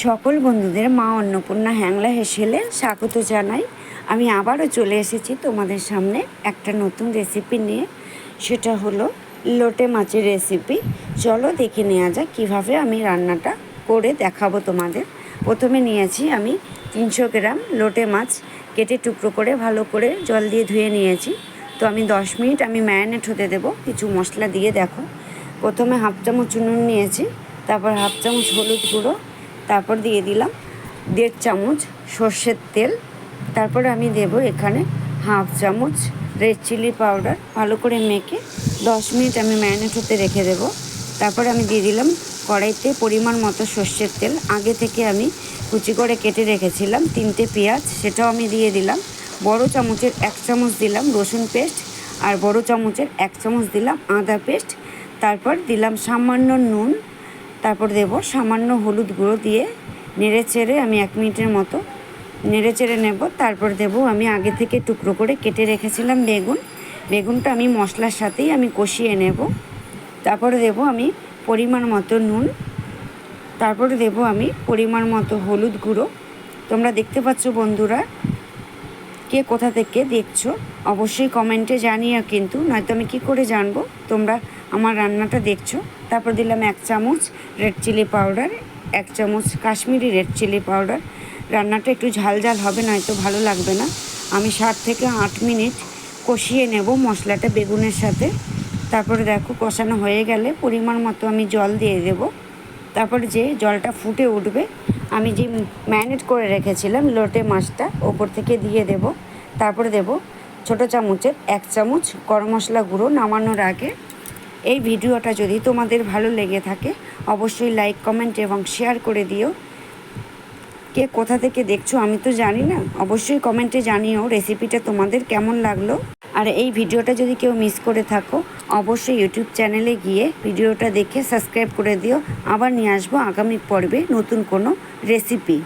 সকল বন্ধুদের মা অন্নপূর্ণা হ্যাংলা হেসেলে স্বাগত জানাই। আমি আবারও চলে এসেছি তোমাদের সামনে একটা নতুন রেসিপি নিয়ে। সেটা হলো লোটে মাছের রেসিপি। চলো দেখে নেওয়া যাক কীভাবে আমি রান্নাটা করে দেখাবো তোমাদের। প্রথমে নিয়েছি আমি 300 গ্রাম লোটে মাছ, কেটে টুকরো করে ভালো করে জল দিয়ে ধুয়ে নিয়েছি। তো আমি 10 মিনিট ম্যারিনেট হতে দেবো কিছু মশলা দিয়ে। দেখো, প্রথমে হাফ চামচ নুন নিয়েছি, তারপর হাফ চামচ হলুদ গুঁড়ো, তারপর দিয়ে দিলাম 1.5 চামচ সর্ষের তেল, তারপরে আমি দেব এখানে হাফ চামচ রেড চিলি পাউডার। ভালো করে মেখে 10 মিনিট আমি ম্যারিনেট হতে রেখে দেব। তারপরে আমি দিয়ে দিলাম কড়াইতে পরিমাণ মতো সর্ষের তেল। আগে থেকে আমি কুচি করে কেটে রেখেছিলাম 3টে পেঁয়াজ, সেটাও আমি দিয়ে দিলাম। বড় চামচের 1 চামচ দিলাম রসুন পেস্ট, আর বড় চামচের 1 চামচ দিলাম আদা পেস্ট। তারপর দিলাম সামান্য নুন, তারপর দেব সামান্য হলুদ গুঁড়ো দিয়ে নেড়ে চেড়ে আমি 1 মিনিটের মতো নেড়ে চেড়ে নেব। তারপর দেব আমি আগে থেকে টুকরো করে কেটে রেখেছিলাম বেগুনটা আমি মশলার সাথেই আমি কষিয়ে নেব। তারপরে দেব আমি পরিমাণ মতো নুন, তারপরে দেব আমি পরিমাণ মতো হলুদ গুঁড়ো। তোমরা দেখতে পাচ্ছ বন্ধুরা, কে কোথা থেকে দেখছো অবশ্যই কমেন্টে জানিও, কিন্তু নয়তো আমি কী করে জানবো তোমরা আমার রান্নাটা দেখছো। তারপর দিলাম 1 চামচ রেড চিলি পাউডার, 1 চামচ কাশ্মীরি রেড চিলি পাউডার। রান্নাটা একটু ঝাল ঝাল হবে, নয়তো ভালো লাগবে না। আমি 7 থেকে 8 মিনিট কষিয়ে নেব মশলাটা বেগুনের সাথে। তারপরে দেখো কষানো হয়ে গেলে পরিমাণ মতো আমি জল দিয়ে দেব। তারপরে যে জলটা ফুটে উঠবে, আমি যে ম্যারিনেট করে রেখেছিলাম লোটে মাছটা ওপর থেকে দিয়ে দেব। তারপরে দেব ছোটো চামচের 1 চামচ গরম মশলা গুঁড়ো নামানোর আগে। এই ভিডিওটা যদি তোমাদের ভালো লেগে থাকে অবশ্যই লাইক, কমেন্ট এবং শেয়ার করে দিও। কে কোথা থেকে দেখছো আমি তো জানি না, অবশ্যই কমেন্টে জানিও রেসিপিটা তোমাদের কেমন লাগলো। আর এই ভিডিওটা যদি কেউ মিস করে থাকো অবশ্যই ইউটিউব চ্যানেলে গিয়ে ভিডিওটা দেখে সাবস্ক্রাইব করে দিও। আবার নিয়ে আসবো আগামী পর্বে নতুন কোনো রেসিপি।